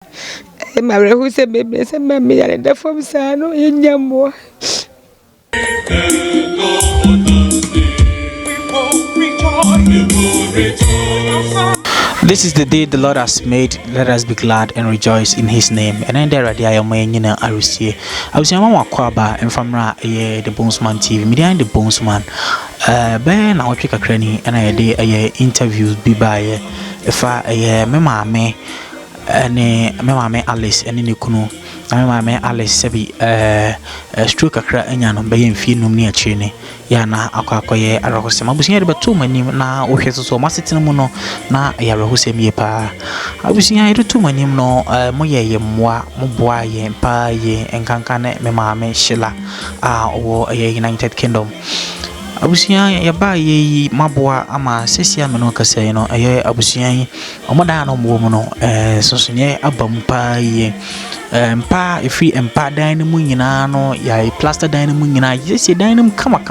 My who said, baby, said, Mammy, and the from Sano in Yammo. This is the day the Lord has made. Let us be glad and rejoice in His name. And then there are the Ayamayina Arusi. I was Yamama Kwaba and from the Bonesman TV, Median the Bonesman. Ben, I'll pick a cranny and I did a interviews be by if I Mama me and Mama Alice and in Kuno. Mama Alice Sebi stroke a crack and yan by Finum near Chini. Yana akwakoye arahosema abusinya riba tuma ni na ohweso so masitena mu no na yarahosema ye pa abusinya iri tuma ni no moyeye mwa moboa ye pa ye enkankane me maame Shila wo United Kingdom abusinya ya ba ye maboa ama sesia me no kasa ye no abusinya omoda no mo mu no sonsonye abam pa ye mpa free mpa dan mu nyina no ya plaster dan mu nyina yesi dan kama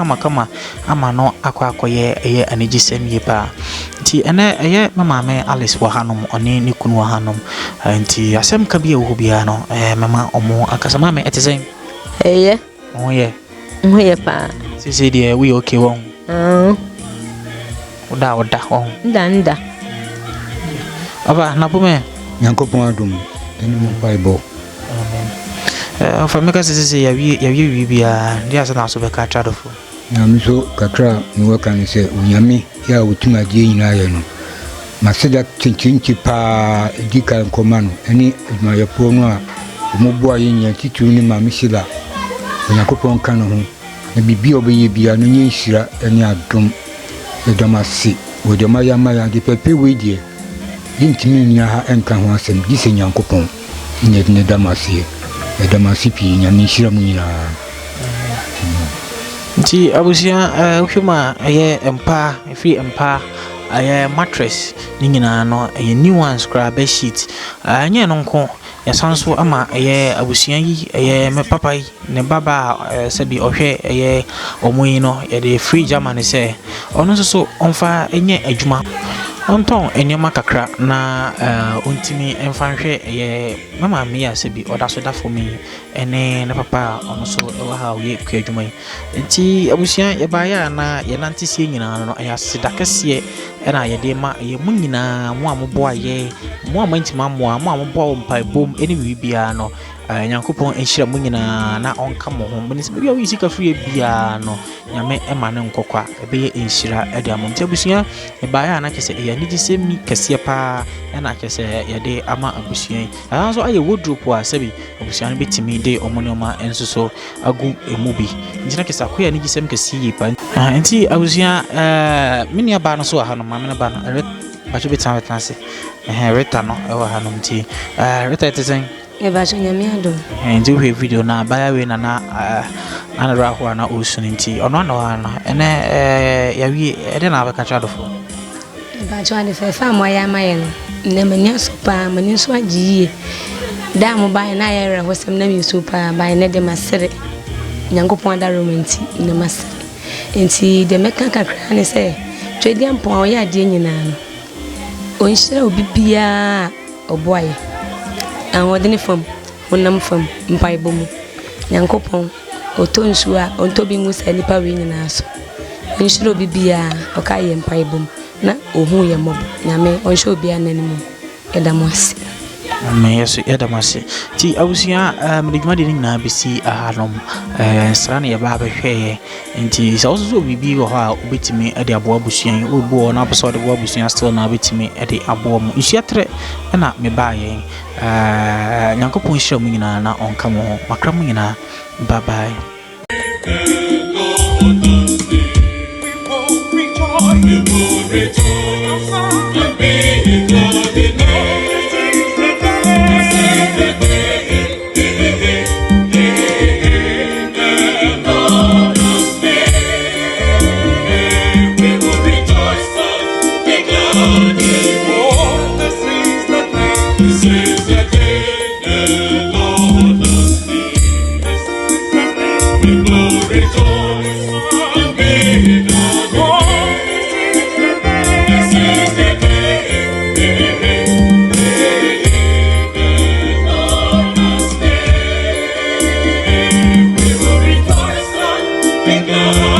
ama no akwakoye anigisem ye pa nti ene mama me Alice wa hanom oni ni kunu wa hanom nti asem ka bia wo bia no mama omo akasama me etesen oye pa sisi de we okay won oda won nda aba napume Yankopon adum eni mo Bible for me kasi ya wi bia dia sa na so be ka tradofo na mi so kakra mi waka ni se unyame ya utuma die nyina ye no maseda chinchinchi pa dika nkoma no eni aduma ye po no a mo bo aye nya titu ni ma mi Shila Yankopon kan ho na bibi obeye bia no nyi nhira eni adom edomasi wodoma ya ma ya de pepe we die yintimi nya ha enka ho asem dise Yankopon nye ne damasi edamasi pi nya ni nhira mu nyina nti abusia hwema empa free empa mattress ni nyina no new one scrub sheet anya no nko ya sanso ama abusia yi me papa yi ne baba sebi ohwe omoyi no de free german se ono so onfa enye adwuma onton enyama kakra na ontimi emfanhwe mama me ya sebi odaso da for me ene ne papa ono so wa ha ye kwadwuma yi nti abusia ye ba ya na ye nante sie nyina no ya sedakese ena ye de ma ye mu nyina mu amoboa ye mu amantima mu amoboa mpaibom ene bibia no Yankopon enhyira mu nyina na onka mo ho bene se bia wi sika free bia no nyame ema ne nkokwa ebe ye enhyira ede amom ti abusia e ba ya na kese ye nidi semi kese pa na kese ye de ama abusia so aye wardrobe a sebi abusia no betimi de omonoma enso so agu emu bi njina kese akoya nidi semi kese yi pa nti abusia mini aba no so ha no ma me ba no bacho betan se reta no e wa ha no nti reta etesen Evaso nyamiado nti we video na baya we na anara ho na osuninti ono na ene ya wi ede na abeka tradofo Evaso ade fa mo ya maye no ne mania sopa mani so agiye da mo ba na ya re hosem na mi sopa ba ne de masere Nyankopon da romanti ne masere enti de meka kakra ne se twedi ampon o ya de nyina no onhyira obibia oboaye awodene fam wonam fam mpaibom Nyankopon otonsu a ontobi musa nipa we nyina so onhyira obibia okaye mpaibom na ohu ye mob nyame onhyira obia nanimo edamase me yesu edamase ti abusia mdegma de nyina besi ahanom sra ne ba behwe nti so so bibi wo ha obetimi ade abo abusia obo na abuso de abo abusia still na obetimi ade abo mu nhyiatre na me ba ye Nyankopon hyira mu nyina na onka mo ho makra mu nyina bye bye This is the day. Africa.